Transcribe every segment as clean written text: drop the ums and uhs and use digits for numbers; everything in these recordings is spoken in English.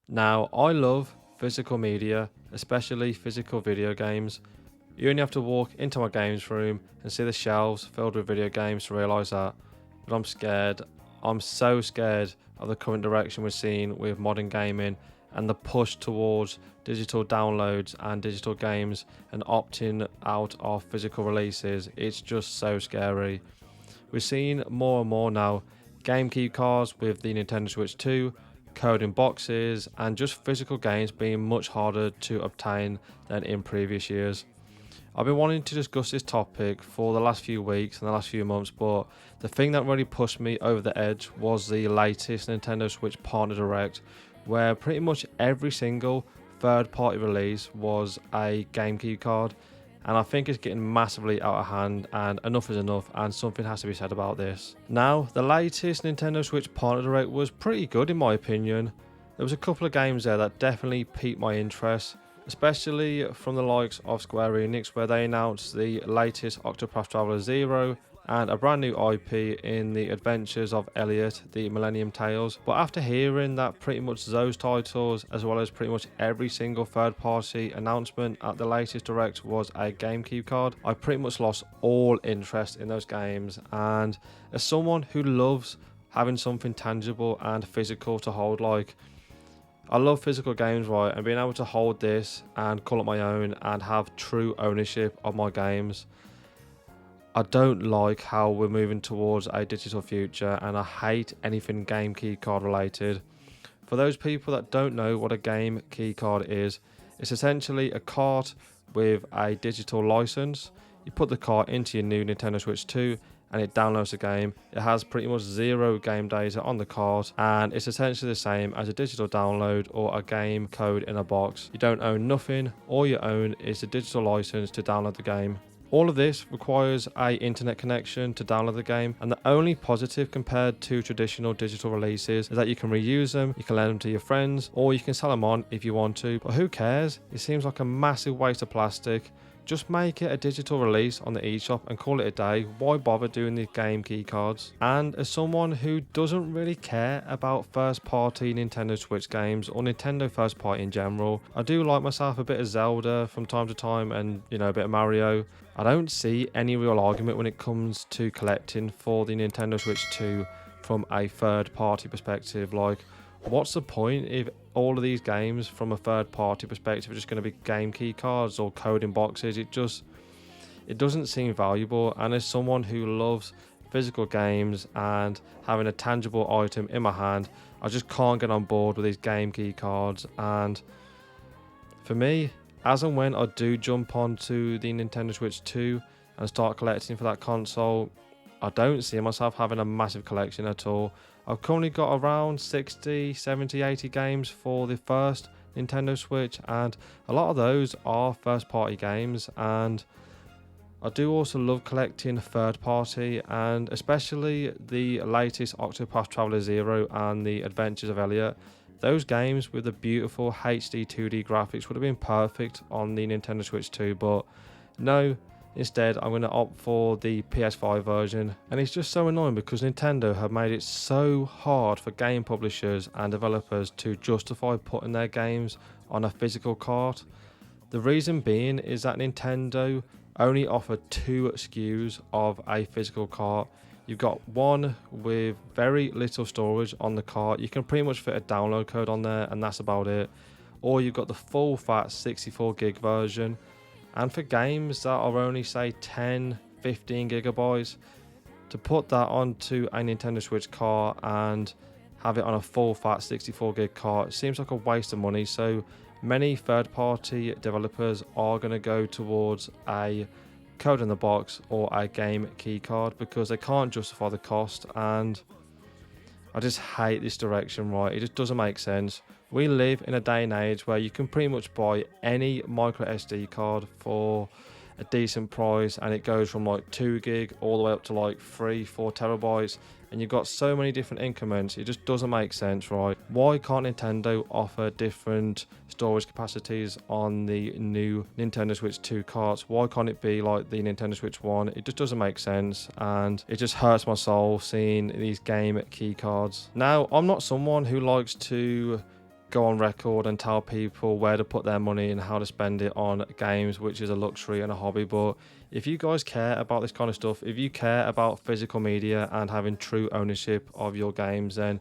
Now, I love physical media, especially physical video games. You only have to walk into my games room and see the shelves filled with video games to realise that. But I'm scared. I'm so scared of the current direction we're seeing with modern gaming and the push towards digital downloads and digital games and opting out of physical releases. It's just so scary. We're seeing more and more now game key cards with the Nintendo Switch 2, code in boxes, and just physical games being much harder to obtain than in previous years. I've been wanting to discuss this topic for the last few weeks and the last few months, but the thing that really pushed me over the edge was the latest Nintendo Switch Partner Direct, where pretty much every single third party release was a game key card, and I think it's getting massively out of hand, and enough is enough, and something has to be said about this. Now, the latest Nintendo Switch Partner Direct was pretty good in my opinion. There was a couple of games there that definitely piqued my interest, especially from the likes of Square Enix, where they announced the latest Octopath Traveler 0 and a brand new IP in the Adventures of Elliot, the Millennium Tales. But after hearing that pretty much those titles, as well as pretty much every single third party announcement at the latest Direct was a GameCube card, I pretty much lost all interest in those games. And as someone who loves having something tangible and physical to hold, like, I love physical games, right, and being able to hold this and call it my own and have true ownership of my games. I don't like how we're moving towards a digital future, and I hate anything game key card related. For those people that don't know what a game key card is, it's essentially a card with a digital license. You put the card into your new Nintendo Switch 2 and it downloads the game. It has pretty much zero game data on the card, and it's essentially the same as a digital download or a game code in a box. You don't own nothing. All you own is the digital license to download the game. All of this requires an internet connection to download the game, and the only positive compared to traditional digital releases is that you can reuse them, you can lend them to your friends, or you can sell them on if you want to. But who cares? It seems like a massive waste of plastic. Just make it a digital release on the eShop and call it a day. Why bother doing these game key cards? And as someone who doesn't really care about first party Nintendo Switch games or Nintendo first party in general, I do like myself a bit of Zelda from time to time and, a bit of Mario. I don't see any real argument when it comes to collecting for the Nintendo Switch 2 from a third party perspective. Like, what's the point if all of these games from a third party perspective are just going to be game key cards or coding boxes? It doesn't seem valuable. And as someone who loves physical games and having a tangible item in my hand, I just can't get on board with these game key cards. And for me, as and when I do jump onto the Nintendo Switch 2 and start collecting for that console, I don't see myself having a massive collection at all. I've currently got around 60, 70, 80 games for the first Nintendo Switch, and a lot of those are first party games. And I do also love collecting third party, and especially the latest Octopath Traveler 0 and the Adventures of Elliot. Those games with the beautiful HD 2D graphics would have been perfect on the Nintendo Switch 2, but no. Instead, I'm going to opt for the PS5 version, and it's just so annoying because Nintendo have made it so hard for game publishers and developers to justify putting their games on a physical cart. The reason being is that Nintendo only offer 2 SKUs of a physical cart. You've got one with very little storage on the cart. You can pretty much fit a download code on there and that's about it. Or you've got the full fat 64 gig version. And for games that are only say 10, 15 gigabytes, to put that onto a Nintendo Switch cart and have it on a full fat 64 gig cart seems like a waste of money. So many third party developers are going to go towards a code in the box or a game key card because they can't justify the cost. And I just hate this direction, right? It just doesn't make sense. We live in a day and age where you can pretty much buy any micro SD card for a decent price, and it goes from like 2 gig all the way up to like 3-4 terabytes, and you've got so many different increments. It just doesn't make sense, right? Why can't Nintendo offer different storage capacities on the new Nintendo Switch 2 carts? Why can't it be like the Nintendo Switch 1? It just doesn't make sense, and it just hurts my soul seeing these game key cards. Now, I'm not someone who likes to go on record and tell people where to put their money and how to spend it on games, which is a luxury and a hobby. But if you guys care about this kind of stuff, if you care about physical media and having true ownership of your games, then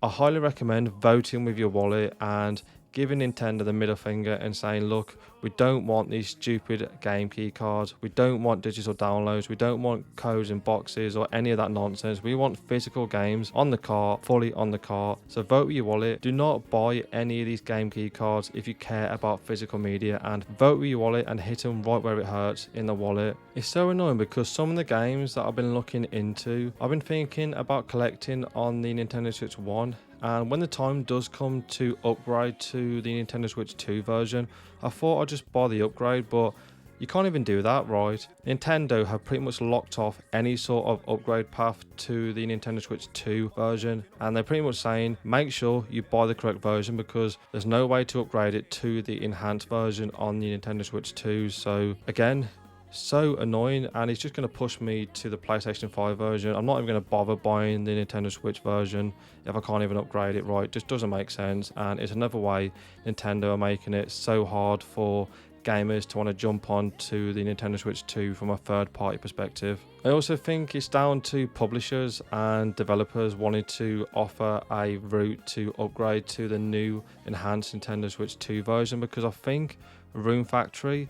I highly recommend voting with your wallet and giving Nintendo the middle finger and saying, look, we don't want these stupid game key cards, we don't want digital downloads, we don't want codes and boxes or any of that nonsense. We want physical games on the cart, fully on the cart. So vote with your wallet. Do not buy any of these game key cards if you care about physical media, and vote with your wallet and hit them right where it hurts, in the wallet. It's so annoying because some of the games that I've been looking into, I've been thinking about collecting on the Nintendo Switch 1. And when the time does come to upgrade to the Nintendo Switch 2 version, I thought I'd just buy the upgrade, but you can't even do that, right? Nintendo have pretty much locked off any sort of upgrade path to the Nintendo Switch 2 version, and they're pretty much saying make sure you buy the correct version because there's no way to upgrade it to the enhanced version on the Nintendo Switch 2. So again, so annoying, and it's just going to push me to the PlayStation 5 version. I'm not even going to bother buying the Nintendo Switch version if I can't even upgrade it right. It just doesn't make sense, and it's another way Nintendo are making it so hard for gamers to want to jump on to the Nintendo Switch 2 from a third party perspective. I also think it's down to publishers and developers wanting to offer a route to upgrade to the new enhanced Nintendo Switch 2 version, because I think Room Factory,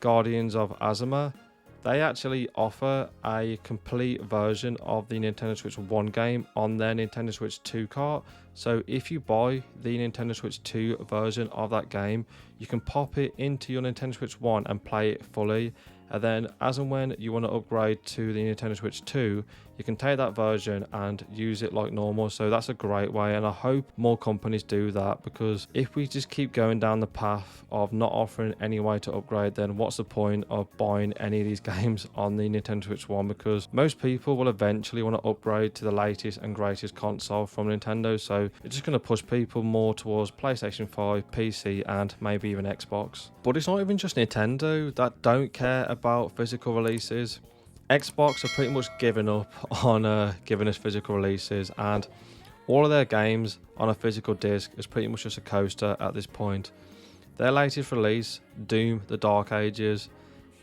Guardians of Azuma, they actually offer a complete version of the Nintendo Switch 1 game on their Nintendo Switch 2 cart. So if you buy the Nintendo Switch 2 version of that game, you can pop it into your Nintendo Switch 1 and play it fully. And then as and when you want to upgrade to the Nintendo Switch 2, you can take that version and use it like normal. So that's a great way, and I hope more companies do that, because if we just keep going down the path of not offering any way to upgrade, then what's the point of buying any of these games on the Nintendo Switch 1? Because most people will eventually want to upgrade to the latest and greatest console from Nintendo, so it's just going to push people more towards PlayStation 5, PC, and maybe even Xbox. But it's not even just Nintendo that don't care about physical releases. Xbox are pretty much giving up on giving us physical releases, and all of their games on a physical disc is pretty much just a coaster at this point. Their latest release, Doom: The Dark Ages,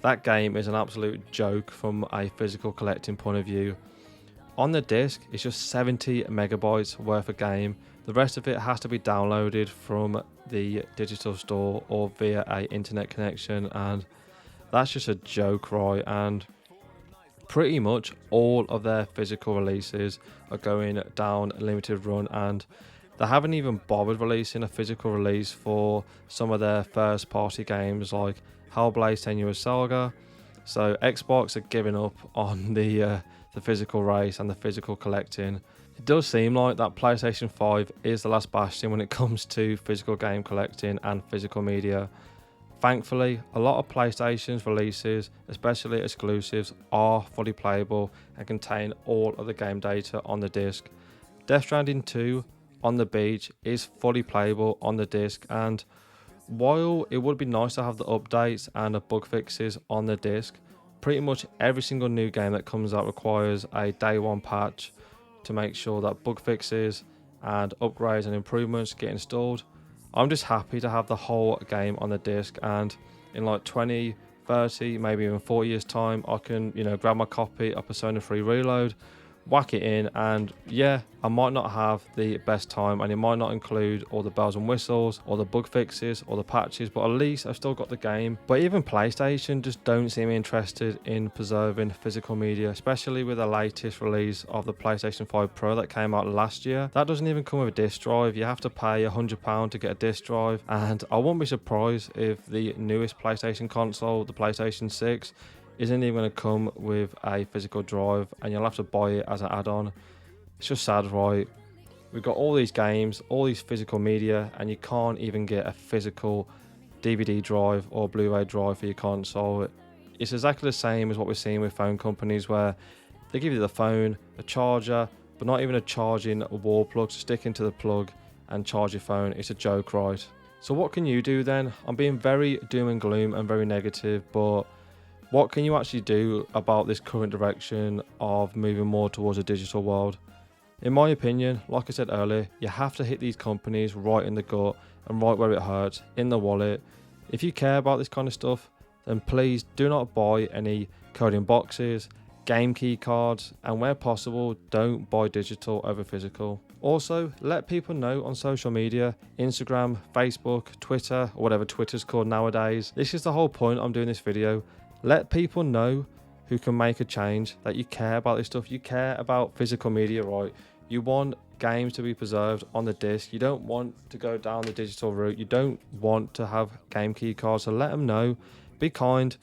that game is an absolute joke from a physical collecting point of view. On the disc, it's just 70 megabytes worth of game. The rest of it has to be downloaded from the digital store or via an internet connection, and that's just a joke, right? And pretty much all of their physical releases are going down a limited run, and they haven't even bothered releasing a physical release for some of their first party games like Hellblade: Senua's Saga. So Xbox are giving up on the physical race and the physical collecting. It does seem like that PlayStation 5 is the last bastion when it comes to physical game collecting and physical media. Thankfully, a lot of PlayStation's releases, especially exclusives, are fully playable and contain all of the game data on the disc. Death Stranding 2 on the Beach is fully playable on the disc, and while it would be nice to have the updates and the bug fixes on the disc, pretty much every single new game that comes out requires a day one patch to make sure that bug fixes and upgrades and improvements get installed. I'm just happy to have the whole game on the disc, and in like 20, 30, maybe even 40 years time, I can, grab my copy of Persona 3 Reload, whack it in, and yeah, I might not have the best time, and it might not include all the bells and whistles or the bug fixes or the patches, but at least I've still got the game. But even PlayStation just don't seem interested in preserving physical media, especially with the latest release of the PlayStation 5 Pro that came out last year. That doesn't even come with a disc drive. You have to pay £100 to get a disc drive, and I won't be surprised if the newest PlayStation console, the PlayStation 6, isn't even going to come with a physical drive, and you'll have to buy it as an add-on. It's just sad, right? We've got all these games, all these physical media, and you can't even get a physical DVD drive or Blu-ray drive for your console. It's exactly the same as what we're seeing with phone companies, where they give you the phone, a charger, but not even a charging wall plug to stick into the plug and charge your phone. It's a joke, right? So what can you do then? I'm being very doom and gloom and very negative, but what can you actually do about this current direction of moving more towards a digital world? In my opinion, like I said earlier, you have to hit these companies right in the gut and right where it hurts, in the wallet. If you care about this kind of stuff, then please do not buy any coding boxes, game key cards, and where possible, don't buy digital over physical. Also, let people know on social media, Instagram, Facebook, Twitter, or whatever Twitter's called nowadays. This is the whole point I'm doing this video. Let people know who can make a change, that you care about this stuff. You care about physical media, right? You want games to be preserved on the disc. You don't want to go down the digital route. You don't want to have game key cards. So let them know. Be kind.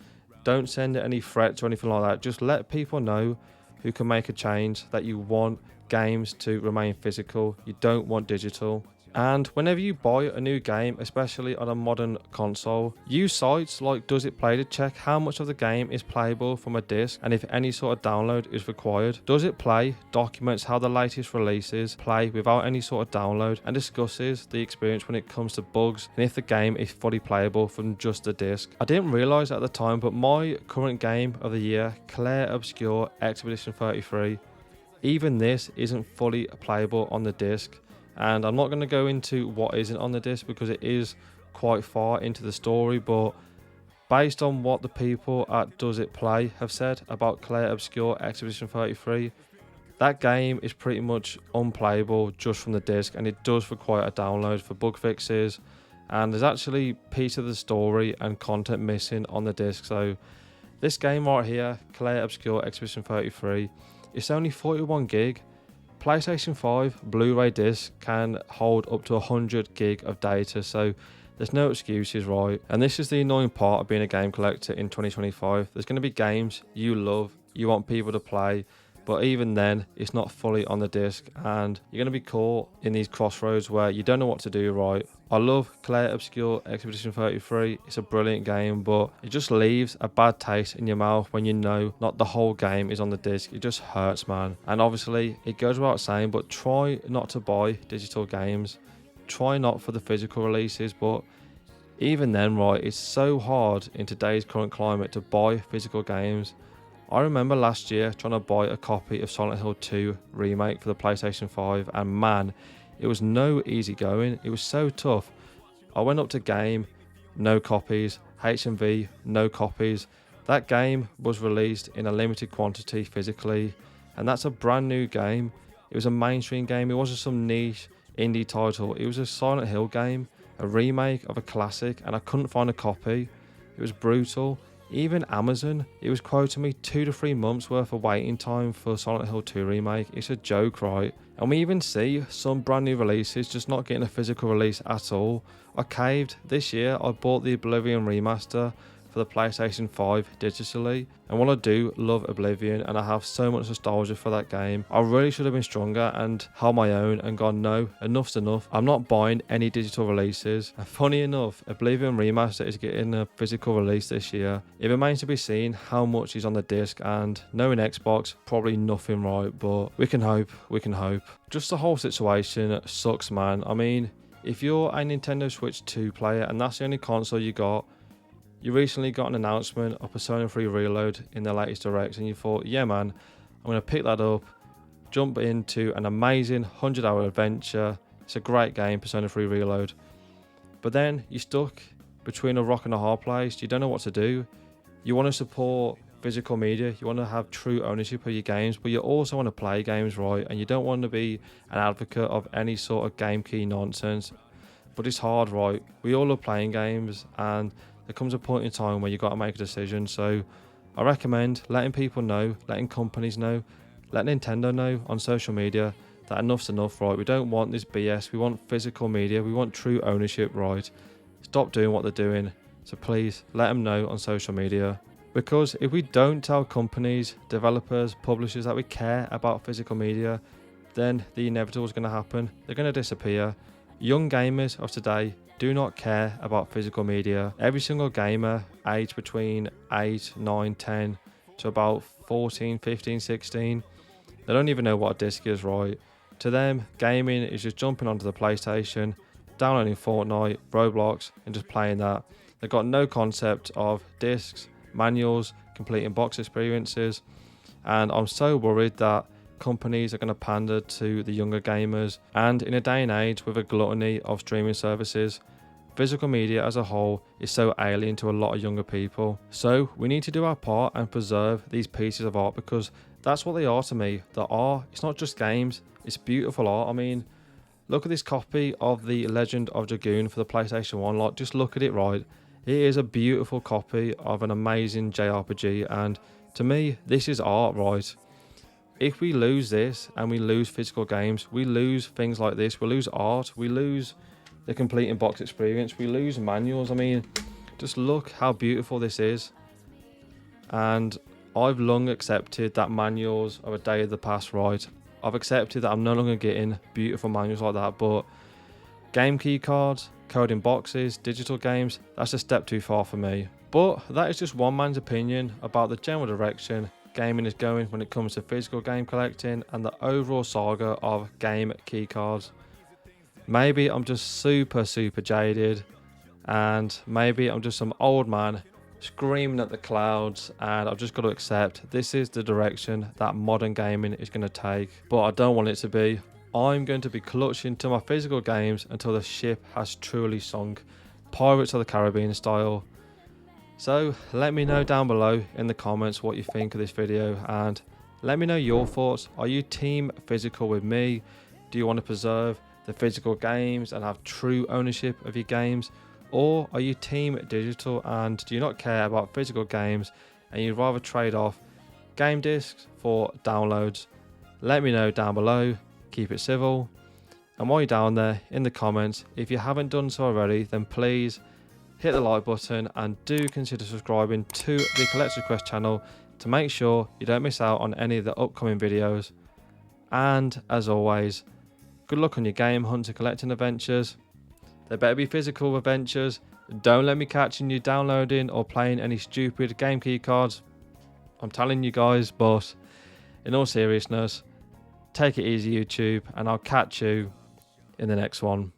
Don't send any threats or anything like that. Just let people know who can make a change, that you want games to remain physical. You don't want digital. And whenever you buy a new game, especially on a modern console, use sites like DoesItPlay to check how much of the game is playable from a disc and if any sort of download is required. DoesItPlay documents how the latest releases play without any sort of download and discusses the experience when it comes to bugs and if the game is fully playable from just the disc. I didn't realise at the time, but my current game of the year, Clair Obscur Expedition 33, even this isn't fully playable on the disc. And I'm not going to go into what isn't on the disc because it is quite far into the story, but based on what the people at DoesItPlay have said about Clair Obscur Expedition 33, that game is pretty much unplayable just from the disc, and it does require a download for bug fixes, and there's actually piece of the story and content missing on the disc. So this game right here, Clair Obscur Expedition 33, it's only 41 gig. PlayStation 5 Blu-ray disc can hold up to 100 gig of data, so there's no excuses, right? And this is the annoying part of being a game collector in 2025. There's going to be games you love, you want people to play, but even then, it's not fully on the disc, and you're going to be caught in these crossroads where you don't know what to do, right? I love Clair Obscur Expedition 33. It's a brilliant game, but it just leaves a bad taste in your mouth when you know not the whole game is on the disc. It just hurts, man. And obviously, it goes without saying, but try not to buy digital games. Try not for the physical releases, but even then, right, it's so hard in today's current climate to buy physical games. I remember last year trying to buy a copy of Silent Hill 2 remake for the PlayStation 5, and man, it was no easy going. It was so tough. I went up to Game, no copies. HMV, no copies. That game was released in a limited quantity physically, and that's a brand new game. It was a mainstream game. It wasn't some niche indie title. It was a Silent Hill game, a remake of a classic, and I couldn't find a copy. It was brutal. Even Amazon, it was quoting me 2 to 3 months worth of waiting time for Silent Hill 2 remake. It's a joke, right? And we even see some brand new releases just not getting a physical release at all. I caved. This year I bought the Oblivion remaster for the PlayStation 5 digitally, and while I do love Oblivion and I have so much nostalgia for that game, I really should have been stronger and held my own and gone, no, enough's enough. I'm not buying any digital releases. And funny enough, Oblivion remaster is getting a physical release this year. It remains to be seen how much is on the disc, and knowing Xbox, probably nothing, right? But we can hope, we can hope. Just the whole situation sucks, man. I mean, if you're a Nintendo Switch 2 player and that's the only console you got, you recently got an announcement of Persona 3 Reload in the latest Direct, and you thought, yeah man, I'm going to pick that up, jump into an amazing 100-hour adventure. It's a great game, Persona 3 Reload. But then you're stuck between a rock and a hard place. You don't know what to do. You want to support physical media, you want to have true ownership of your games, but you also want to play games, right? And you don't want to be an advocate of any sort of game key nonsense. But it's hard, right? We all love playing games, and there comes a point in time where you've got to make a decision. So I recommend letting people know, letting companies know, let Nintendo know on social media that enough's enough, right? We don't want this BS. We want physical media. We want true ownership, right? Stop doing what they're doing. So please let them know on social media. Because if we don't tell companies, developers, publishers that we care about physical media, then the inevitable is going to happen. They're going to disappear. Young gamers of today do not care about physical media. Every single gamer aged between 8, 9, 10 to about 14, 15, 16, they don't even know what a disc is, right? To them, gaming is just jumping onto the PlayStation, downloading Fortnite, Roblox, and just playing that. They've got no concept of discs, manuals, completing box experiences, and I'm so worried that companies are going to pander to the younger gamers, and in a day and age with a gluttony of streaming services, physical media as a whole is so alien to a lot of younger people. So we need to do our part and preserve these pieces of art, because that's what they are to me. The art, it's not just games, it's beautiful art. I mean, look at this copy of The Legend of Dragoon for the PlayStation 1. Like, just look at it right. It is a beautiful copy of an amazing JRPG, and to me, this is art, right? If we lose this and we lose physical games, we lose things like this. We lose art, we lose the complete in-box experience, we lose manuals. I mean, just look how beautiful this is. And I've long accepted that manuals are a day of the past, right? I've accepted that I'm no longer getting beautiful manuals like that, but game key cards, coding boxes, digital games, that's a step too far for me. But that is just one man's opinion about the general direction gaming is going when it comes to physical game collecting and the overall saga of game key cards. Maybe I'm just super jaded, and maybe I'm just some old man screaming at the clouds, and I've just got to accept this is the direction that modern gaming is going to take. But I don't want it to be. I'm going to be clutching to my physical games until the ship has truly sunk, Pirates of the Caribbean style. So let me know down below in the comments what you think of this video, and let me know your thoughts. Are you team physical with me? Do you want to preserve the physical games and have true ownership of your games? Or are you team digital and do you not care about physical games and you'd rather trade off game discs for downloads? Let me know down below. Keep it civil. And while you're down there in the comments, if you haven't done so already, then please hit the like button and do consider subscribing to the Collector's Quest channel to make sure you don't miss out on any of the upcoming videos. And as always, good luck on your game hunt and collecting adventures. They better be physical adventures. Don't let me catching you downloading or playing any stupid game key cards. I'm telling you guys, but in all seriousness, take it easy YouTube, and I'll catch you in the next one.